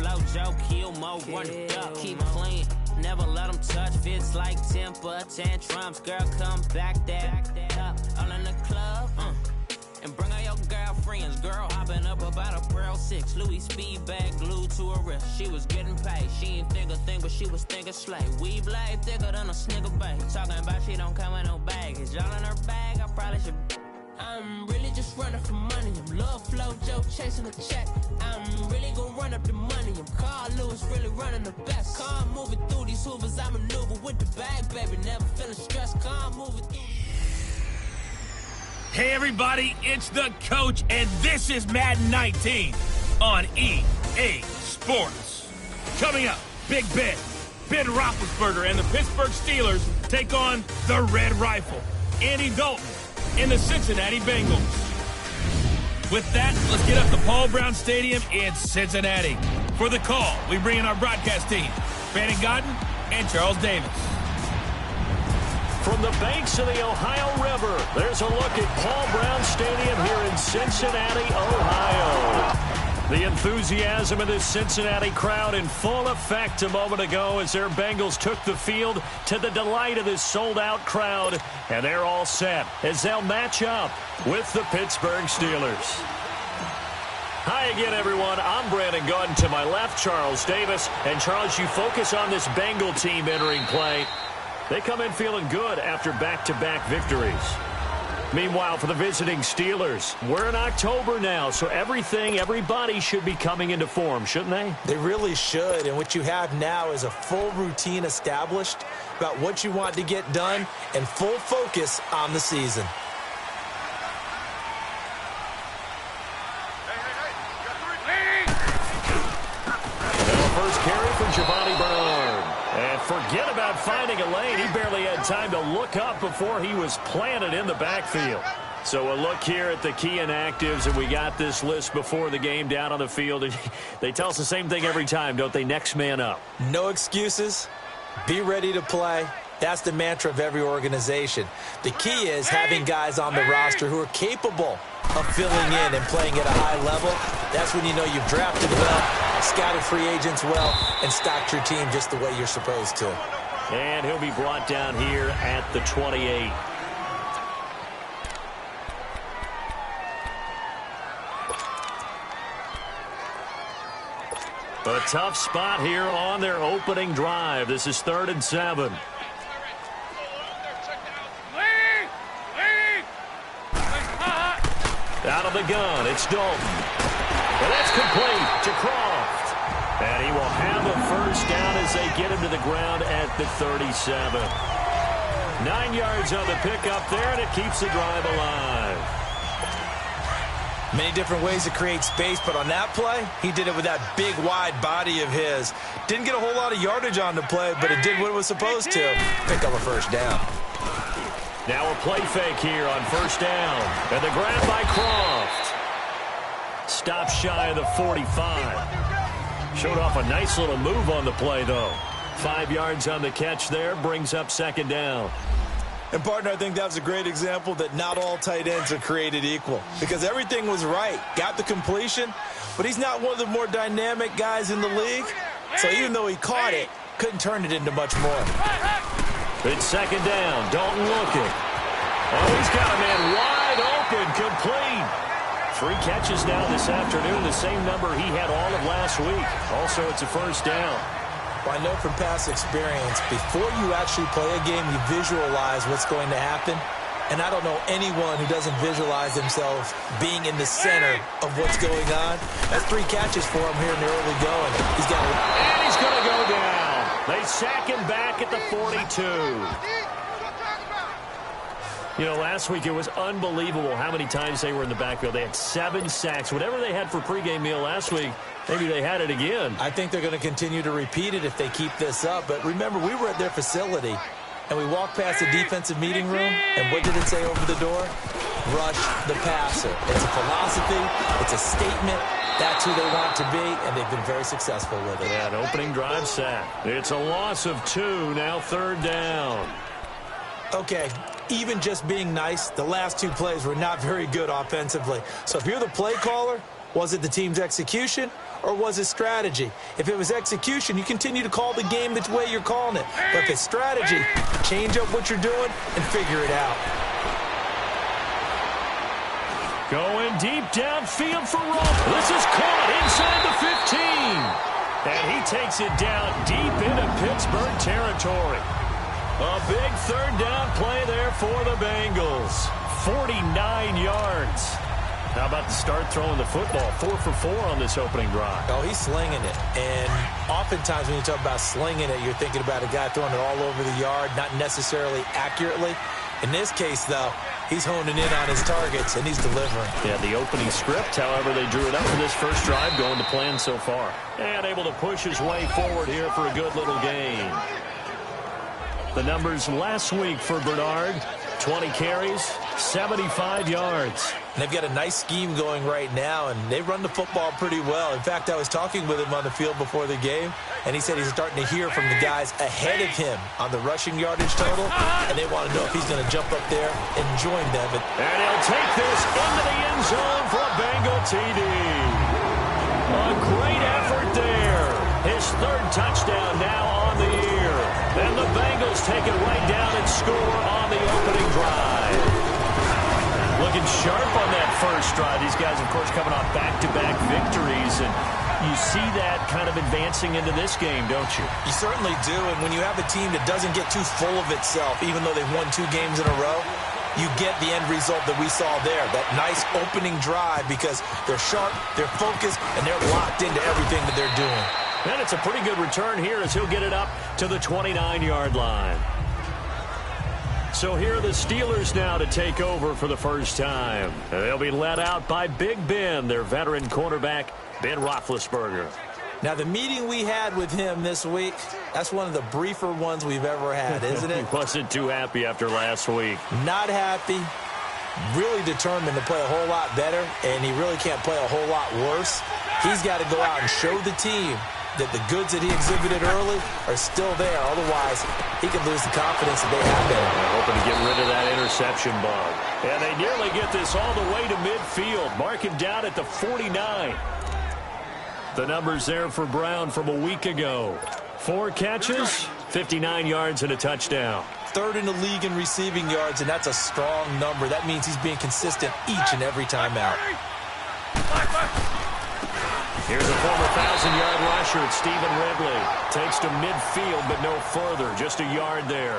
flow, Joe, kill more, run it up, keep clean. Never let them touch, fits like temper tantrums. Girl, come back that up, all in the club, and bring all your girlfriends. Girl, hopping up about a Pearl 6, Louis speed bag glued to her wrist. She was getting paid, she ain't think a thing, but she was thinking slay. We blade thicker than a snicker bag. Talking about she don't come with no baggage. All in her bag, I probably should. I'm really just running for money. I'm love flow, Joe, chasing a check. I'm really gonna run up the money. I'm Carl Lewis, really running the best. Car moving through these hoovers, I maneuver with the bag, baby. Never feeling stressed. Car moving through. Hey everybody, it's the coach, and this is Madden 19 on EA Sports. Coming up, Big Ben Roethlisberger, and the Pittsburgh Steelers take on the Red Rifle, Andy Dalton, and the Cincinnati Bengals. With that, let's get up to Paul Brown Stadium in Cincinnati. For the call, we bring in our broadcast team, Brandon Godden and Charles Davis. From the banks of the Ohio River, there's a look at Paul Brown Stadium here in Cincinnati, Ohio. The enthusiasm of this Cincinnati crowd in full effect a moment ago as their Bengals took the field to the delight of this sold-out crowd. And they're all set as they'll match up with the Pittsburgh Steelers. Hi again, everyone. I'm Brandon Gunn. To my left, Charles Davis. And, Charles, you focus on this Bengal team entering play. They come in feeling good after back-to-back victories. Meanwhile, for the visiting Steelers, we're in October now, so everybody should be coming into form, shouldn't they? They really should, and what you have now is a full routine established about what you want to get done and full focus on the season. Now first carry from Giovanni Bernard. And forget about finding a lane. He barely had time to look up before he was planted in the backfield. So a look here at the key inactives, and we got this list before the game down on the field. And they tell us the same thing every time, don't they? Next man up. No excuses. Be ready to play. That's the mantra of every organization. The key is having guys on the roster who are capable of filling in and playing at a high level. That's when you know you've drafted well, scouted free agents well, and stocked your team just the way you're supposed to. And he'll be brought down here at the 28. A tough spot here on their opening drive. This is 3rd and 7. Out of the gun, it's Dalton. And that's complete to Croft. And he will have a first down as they get him to the ground at the 37. 9 yards on the pickup there, and it keeps the drive alive. Many different ways to create space, but on that play, he did it with that big, wide body of his. Didn't get a whole lot of yardage on the play, but it did what it was supposed to. Pick up a first down. Now a play fake here on first down. And the grab by Croft. Stop shy of the 45. Showed off a nice little move on the play, though. 5 yards on the catch there, brings up 2nd down. And, partner, I think that was a great example that not all tight ends are created equal. Because everything was right. Got the completion, but he's not one of the more dynamic guys in the league. So even though he caught it, couldn't turn it into much more. It's 2nd down. Dalton looking. Oh, he's got a man wide open, complete. 3 catches now this afternoon, the same number he had all of last week. Also, it's a first down. Well, I know from past experience, before you actually play a game, you visualize what's going to happen. And I don't know anyone who doesn't visualize themselves being in the center of what's going on. That's 3 catches for him here in the early going. And he's going to go down. They sack him back at the 42. You know, last week it was unbelievable how many times they were in the backfield. They had 7 sacks. Whatever they had for pregame meal last week, maybe they had it again. I think they're going to continue to repeat it if they keep this up. But remember, we were at their facility, and we walked past the defensive meeting room, and what did it say over the door? Rush the passer. It's a philosophy. It's a statement. That's who they want to be, and they've been very successful with it. Yeah, an opening drive sack. It's a loss of 2, now 3rd down. Okay, even just being nice, the last 2 plays were not very good offensively. So if you're the play caller, Was it the team's execution, or was it strategy? If it was execution, you continue to call the game the way you're calling it. But if it's strategy, change up what you're doing and figure it out. Going deep downfield for Romo. This is caught inside the 15. And he takes it down deep into Pittsburgh territory. A big third down play there for the Bengals. 49 yards. How about the start throwing the football? 4 for 4 on this opening drive. Oh, he's slinging it. And oftentimes when you talk about slinging it, you're thinking about a guy throwing it all over the yard, not necessarily accurately. In this case, though, he's honing in on his targets, and he's delivering. Yeah, the opening script, however, they drew it up for this first drive, going to plan so far. And able to push his way forward here for a good little gain. The numbers last week for Bernard, 20 carries, 75 yards. And they've got a nice scheme going right now, and they run the football pretty well. In fact, I was talking with him on the field before the game, and he said he's starting to hear from the guys ahead of him on the rushing yardage total, and they want to know if he's going to jump up there and join them. And he'll take this into the end zone for a Bengal TD. A great effort there. His third touchdown now on the year. And the Bengals take it right down and score on the opening drive. Looking sharp on that first drive. These guys, of course, coming off back-to-back victories. And you see that kind of advancing into this game, don't you? You certainly do. And when you have a team that doesn't get too full of itself, even though they've won 2 games in a row, you get the end result that we saw there. That nice opening drive because they're sharp, they're focused, and they're locked into everything that they're doing. And it's a pretty good return here as he'll get it up to the 29-yard line. So here are the Steelers now to take over for the first time. They'll be led out by Big Ben, their veteran quarterback, Ben Roethlisberger. Now, the meeting we had with him this week, that's one of the briefer ones we've ever had, isn't it? He wasn't too happy after last week. Not happy. Really determined to play a whole lot better, and he really can't play a whole lot worse. He's got to go out and show the team that the goods that he exhibited early are still there. Otherwise, he could lose the confidence that they have in him. They're hoping to get rid of that interception bug. And they nearly get this all the way to midfield. Mark him down at the 49. The numbers there for Brown from a week ago. 4 catches, 59 yards, and a touchdown. 3rd in the league in receiving yards, and that's a strong number. That means he's being consistent each and every time out. Here's a former 1,000-yard rusher, Stephen Ridley. Takes to midfield, but no further. Just a yard there.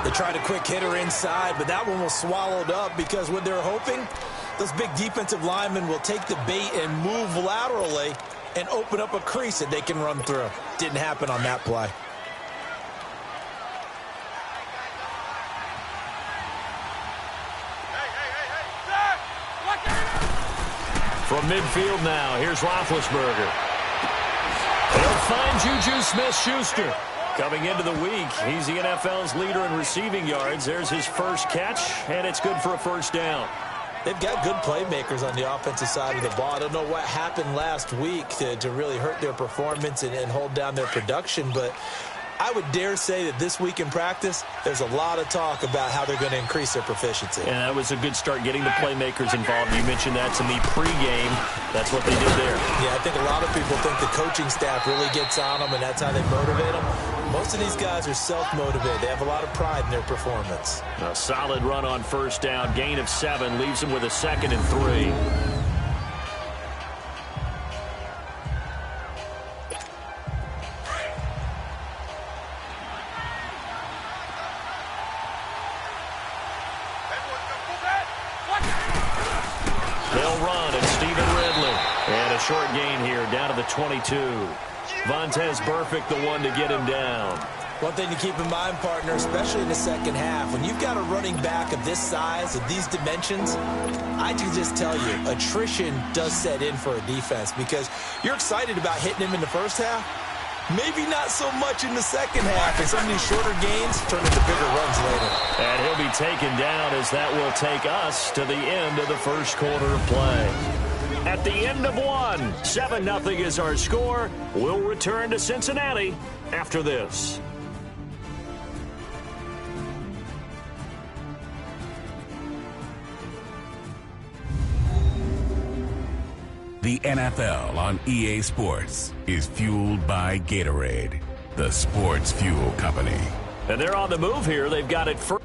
They tried a quick hitter inside, but that one was swallowed up because what they're hoping, those big defensive linemen will take the bait and move laterally and open up a crease that they can run through. Didn't happen on that play. From midfield now, here's Roethlisberger. He'll find Juju Smith-Schuster. Coming into the week, he's the NFL's leader in receiving yards. There's his first catch, and it's good for a first down. They've got good playmakers on the offensive side of the ball. I don't know what happened last week to really hurt their performance and hold down their production, but I would dare say that this week in practice, there's a lot of talk about how they're going to increase their proficiency. And that was a good start getting the playmakers involved. You mentioned that to me pregame. That's what they did there. Yeah, I think a lot of people think the coaching staff really gets on them, and that's how they motivate them. Most of these guys are self-motivated. They have a lot of pride in their performance. A solid run on first down. Gain of 7 leaves them with a 2nd and 3. Short gain here, down to the 22. Vontaze Burfict, the one to get him down. One thing to keep in mind, partner, especially in the second half, when you've got a running back of this size, of these dimensions, I can just tell you, attrition does set in for a defense because you're excited about hitting him in the first half. Maybe not so much in the second half, and some of these shorter gains turn into bigger runs later. And he'll be taken down as that will take us to the end of the first quarter of play. At the end of 1, 7-0 is our score. We'll return to Cincinnati after this. The NFL on EA Sports is fueled by Gatorade, the sports fuel company. And they're on the move here. They've got it first.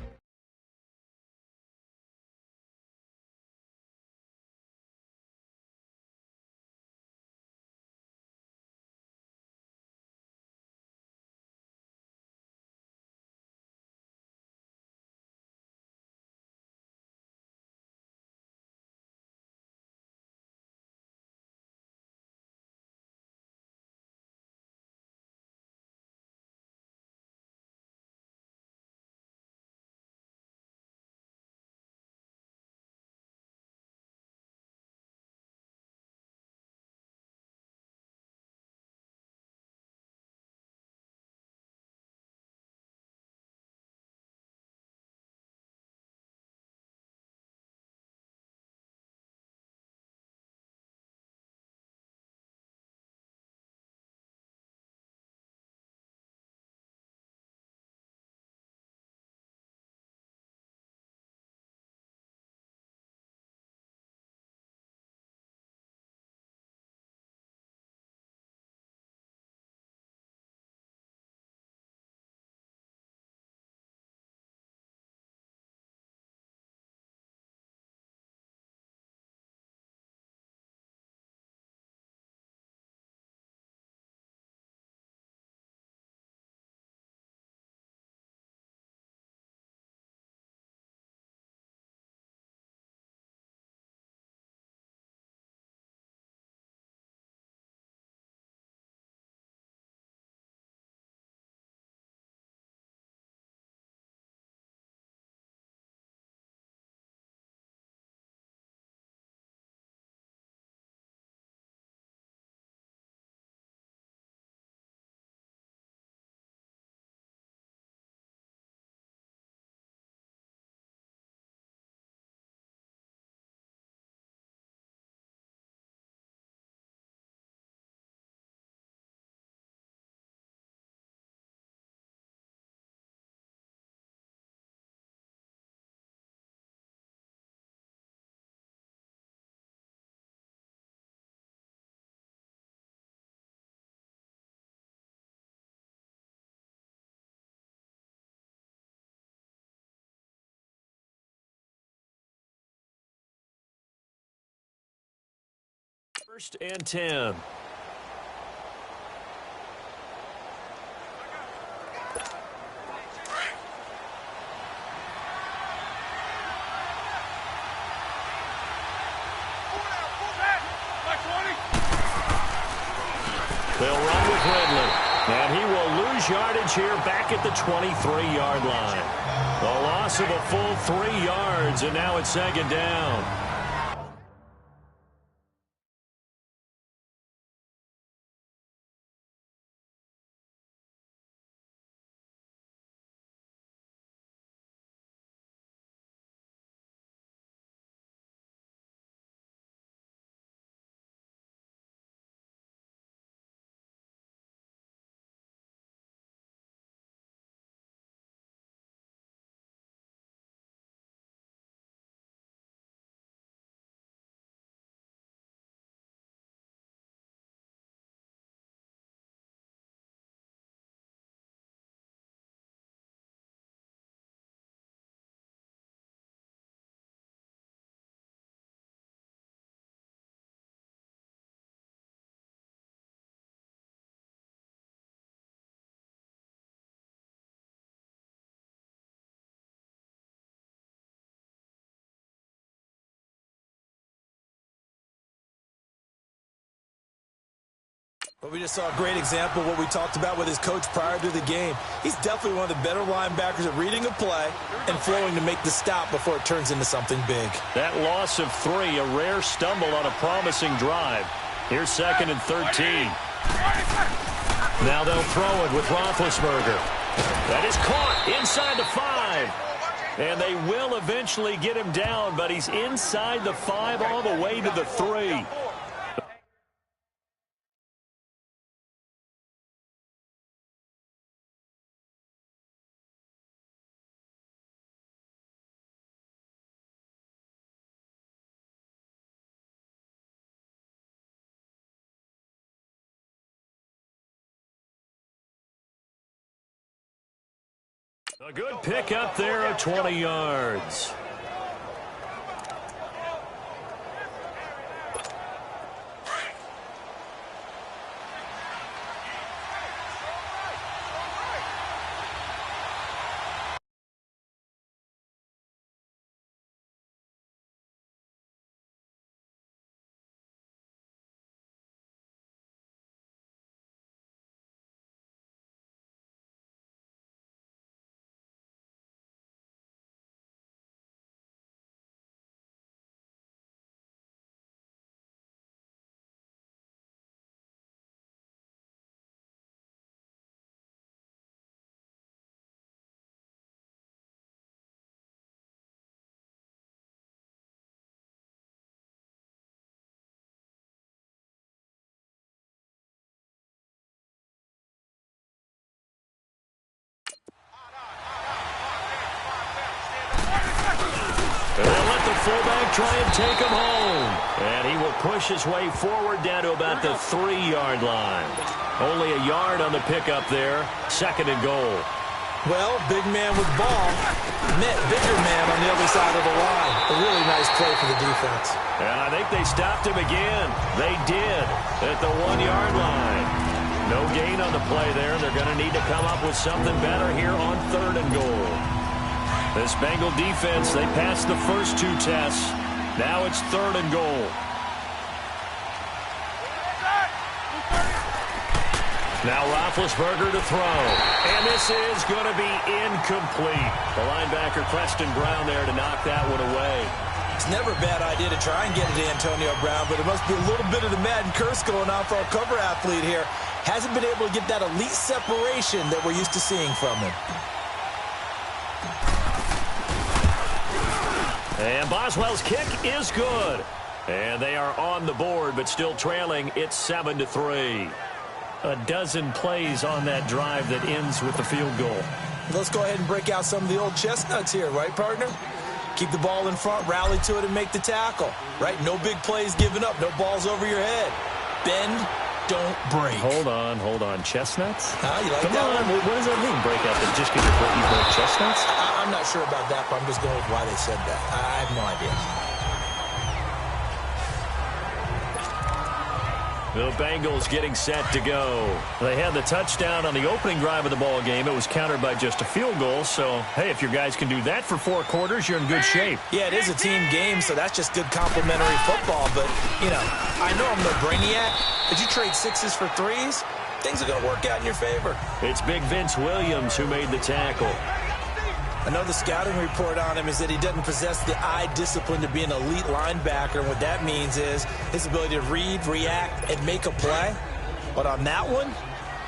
First and 10. They'll run with Ridley. And he will lose yardage here back at the 23-yard line. The loss of a full 3 yards, and now it's second down. But we just saw a great example of what we talked about with his coach prior to the game. He's definitely one of the better linebackers at reading a play and flowing to make the stop before it turns into something big. That loss of 3, a rare stumble on a promising drive. Here's second and 13. Now they'll throw it with Roethlisberger. That is caught inside the 5. And they will eventually get him down, but he's inside the 5 all the way to the 3. A good pick up there of 20 yards. And they'll let the fullback try and take him home. And he will push his way forward down to about the 3-yard line. Only a yard on the pickup there. 2nd and goal. Well, big man with ball met bigger man on the other side of the line. A really nice play for the defense. And I think they stopped him again. They did at the 1-yard line. No gain on the play there. They're going to need to come up with something better here on 3rd and goal. This Bengal defense, they passed the first 2 tests. Now it's 3rd and goal. Now Roethlisberger to throw. And this is going to be incomplete. The linebacker Preston Brown there to knock that one away. It's never a bad idea to try and get it to Antonio Brown, but it must be a little bit of the Madden curse going on for our cover athlete here. Hasn't been able to get that elite separation that we're used to seeing from him. And Boswell's kick is good. And they are on the board, but still trailing. It's 7-3. A dozen plays on that drive that ends with the field goal. Let's go ahead and break out some of the old chestnuts here, right, partner? Keep the ball in front, rally to it, and make the tackle. Right? No big plays given up. No balls over your head. Bend, don't break. Hold on. Chestnuts? You like Come that on. one? What does that mean, break out? Just because you broke chestnuts? I'm not sure about that, but I'm just going with why they said that. I have no idea. The Bengals getting set to go. They had the touchdown on the opening drive of the ball game. It was countered by just a field goal. So, hey, if your guys can do that for 4 quarters, you're in good shape. Yeah, it is a team game, so that's just good complimentary football. But, you know, I know I'm no brainiac, but you trade 6s for 3s, things are going to work out in your favor. It's big Vince Williams who made the tackle. I know the scouting report on him is that he doesn't possess the eye discipline to be an elite linebacker. And what that means is his ability to read, react, and make a play. But on that one,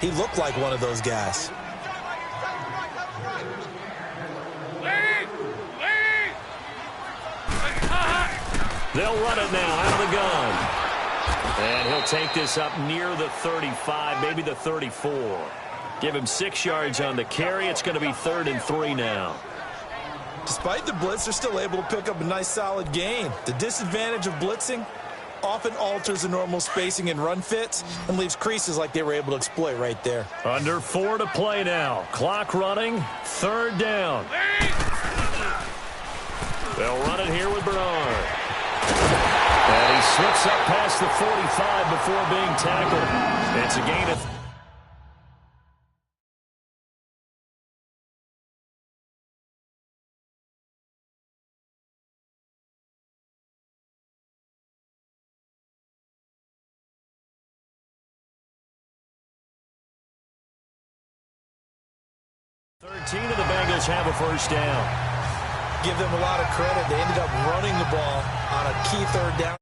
he looked like one of those guys. They'll run it now out of the gun. And he'll take this up near the 35, maybe the 34. Give him 6 yards on the carry. It's going to be 3rd and 3 now. Despite the blitz, they're still able to pick up a nice solid gain. The disadvantage of blitzing often alters the normal spacing and run fits and leaves creases like they were able to exploit right there. Under 4 to play now. Clock running. 3rd down. They'll run it here with Bernard. And he slips up past the 45 before being tackled. It's a gain of... Team of the Bengals have a 1st down. Give them a lot of credit. They ended up running the ball on a key 3rd down.